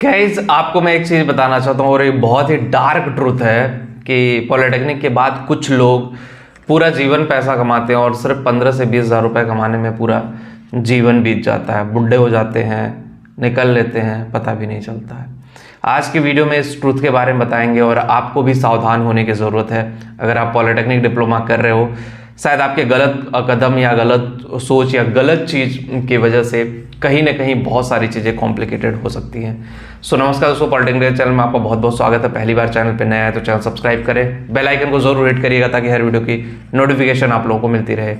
Guys आपको मैं एक चीज़ बताना चाहता हूँ और ये बहुत ही डार्क ट्रूथ है कि पॉलिटेक्निक के बाद कुछ लोग पूरा जीवन पैसा कमाते हैं और सिर्फ 15 से 20 हज़ार रुपये कमाने में पूरा जीवन बीत जाता है। बुढ़े हो जाते हैं, निकल लेते हैं, पता भी नहीं चलता है। आज की वीडियो में इस ट्रूथ के बारे में बताएंगे और आपको भी सावधान होने की ज़रूरत है। अगर आप पॉलिटेक्निक डिप्लोमा कर रहे हो, शायद आपके गलत कदम या गलत सोच या गलत चीज़ की वजह से कहीं ना कहीं बहुत सारी चीज़ें कॉम्प्लिकेटेड हो सकती हैं। सो नमस्कार दोस्तों, पॉलिटेक्निक चैनल में आपका बहुत बहुत स्वागत है। पहली बार चैनल पे नया है तो चैनल सब्सक्राइब करें, बेल आइकन को जरूर हिट करिएगा ताकि हर वीडियो की नोटिफिकेशन आप लोगों को मिलती रहे।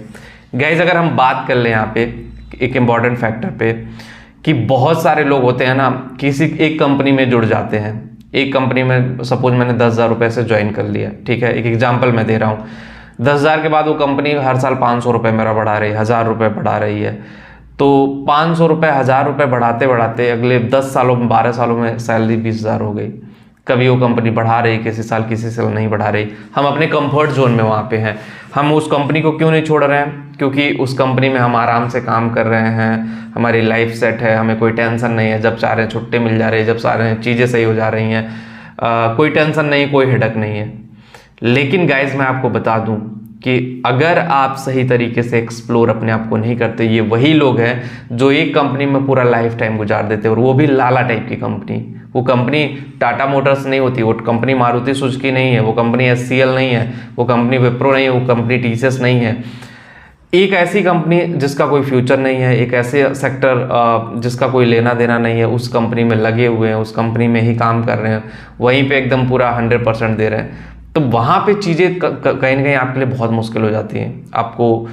गाइज अगर हम बात कर लें यहाँ पे एक इम्पॉर्टेंट फैक्टर पे कि बहुत सारे लोग होते हैं ना, किसी एक कंपनी में जुड़ जाते हैं। एक कंपनी में सपोज मैंने 10,000 रुपये से ज्वाइन कर लिया, ठीक है, एक एग्जाम्पल मैं दे रहा हूँ। 10,000 के बाद वो कंपनी हर साल 500 रुपये मेरा बढ़ा रही है, 1,000 रुपये बढ़ा रही है। तो 500 रुपये 1,000 रुपये बढ़ाते बढ़ाते अगले 10 सालों में 12 सालों में सैलरी 20,000 हो गई। कभी वो कंपनी बढ़ा रही, किसी साल नहीं बढ़ा रही। हम अपने कंफर्ट जोन में वहाँ पे हैं। हम उस कंपनी को क्यों नहीं छोड़ रहे हैं? क्योंकि उस कंपनी में हम आराम से काम कर रहे हैं, हमारी लाइफ सेट है, हमें कोई टेंशन नहीं है। जब चाह रहे हैं छुट्टी मिल जा रही है, जब चाह रहे हैं चीज़ें सही हो जा रही हैं, कोई टेंशन नहीं, कोई हेडक नहीं है। लेकिन गाइज मैं आपको बता दूं कि अगर आप सही तरीके से एक्सप्लोर अपने आप को नहीं करते, ये वही लोग हैं जो एक कंपनी में पूरा लाइफ टाइम गुजार देते हैं, और वो भी लाला टाइप की कंपनी। वो कंपनी टाटा मोटर्स नहीं होती, वो कंपनी मारुति सुजुकी नहीं है, वो कंपनी SCL नहीं है, वो कंपनी विप्रो नहीं है, वो कंपनी TCS नहीं है। एक ऐसी कंपनी जिसका कोई फ्यूचर नहीं है, एक ऐसे सेक्टर जिसका कोई लेना देना नहीं है, उस कंपनी में लगे हुए हैं, उस कंपनी में ही काम कर रहे हैं, वहीं पे एकदम पूरा 100% दे रहे हैं। तो वहाँ पे चीज़ें कहीं ना कहीं आपके लिए बहुत मुश्किल हो जाती हैं। आपको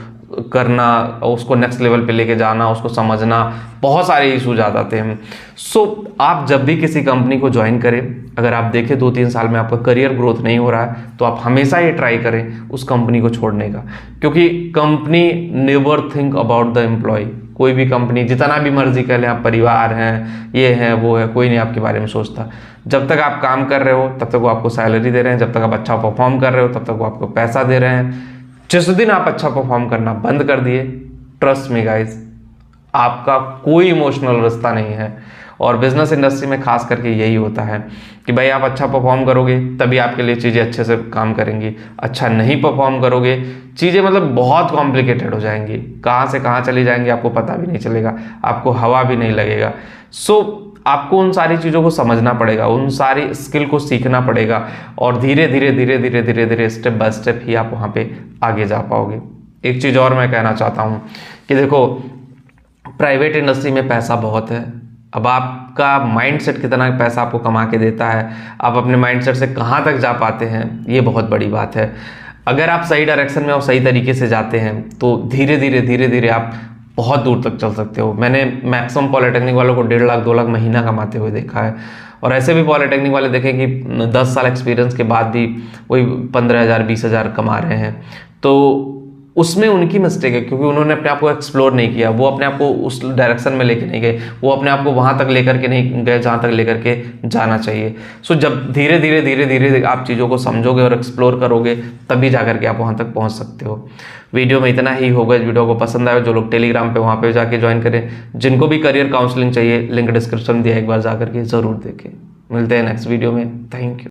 करना, उसको नेक्स्ट लेवल पे लेके जाना, उसको समझना, बहुत सारे इशूज आ जाते हैं। सो आप जब भी किसी कंपनी को ज्वाइन करें, अगर आप देखें 2-3 साल में आपका करियर ग्रोथ नहीं हो रहा है, तो आप हमेशा ये ट्राई करें उस कंपनी को छोड़ने का। क्योंकि company never think about the employ. कोई भी कंपनी जितना भी मर्जी कर ले, आप परिवार हैं, ये है वो है, कोई नहीं आपके बारे में सोचता। जब तक आप काम कर रहे हो तब तक वो आपको सैलरी दे रहे हैं, जब तक आप अच्छा परफॉर्म कर रहे हो तब तक वो आपको पैसा दे रहे हैं। जिस दिन आप अच्छा परफॉर्म करना बंद कर दिए, ट्रस्ट मी गाइज, आपका कोई इमोशनल रिश्ता नहीं है। और बिजनेस इंडस्ट्री में खास करके यही होता है कि भाई आप अच्छा परफॉर्म करोगे तभी आपके लिए चीज़ें अच्छे से काम करेंगी। अच्छा नहीं परफॉर्म करोगे, चीज़ें मतलब बहुत कॉम्प्लिकेटेड हो जाएंगी, कहाँ से कहाँ चली जाएंगी आपको पता भी नहीं चलेगा, आपको हवा भी नहीं लगेगा। सो आपको उन सारी चीज़ों को समझना पड़ेगा, उन सारी स्किल को सीखना पड़ेगा, और धीरे धीरे धीरे धीरे धीरे धीरे स्टेप बाय स्टेप ही आप वहाँ पे आगे जा पाओगे। एक चीज़ और मैं कहना चाहता हूँ कि देखो, प्राइवेट इंडस्ट्री में पैसा बहुत है। अब आपका माइंडसेट कितना पैसा आपको कमा के देता है, आप अपने माइंडसेट से कहाँ तक जा पाते हैं, ये बहुत बड़ी बात है। अगर आप सही डायरेक्शन में और सही तरीके से जाते हैं तो धीरे धीरे धीरे धीरे आप बहुत दूर तक चल सकते हो। मैंने मैक्सिमम पॉलिटेक्निक वालों को 1.5 लाख 2 लाख महीना कमाते हुए देखा है, और ऐसे भी पॉलिटेक्निक वाले देखें कि 10 साल एक्सपीरियंस के बाद भी वही 15,000 20,000 कमा रहे हैं। तो उसमें उनकी मिस्टेक है, क्योंकि उन्होंने अपने आप को एक्सप्लोर नहीं किया, वो अपने आप को उस डायरेक्शन में लेके नहीं गए, वो अपने आप को वहाँ तक लेकर के नहीं गए जहाँ तक लेकर के जाना चाहिए। सो जब धीरे धीरे धीरे धीरे आप चीज़ों को समझोगे और एक्सप्लोर करोगे, तभी जा करके आप वहाँ तक पहुँच सकते हो। वीडियो में इतना ही होगा। इस वीडियो को पसंद आए, जो लोग टेलीग्राम पे वहाँ पे जाके ज्वाइन करें, जिनको भी करियर काउंसलिंग चाहिए, लिंक डिस्क्रिप्शन दिया, एक बार जा करके ज़रूर देखें। मिलते हैं नेक्स्ट वीडियो में। Thank you.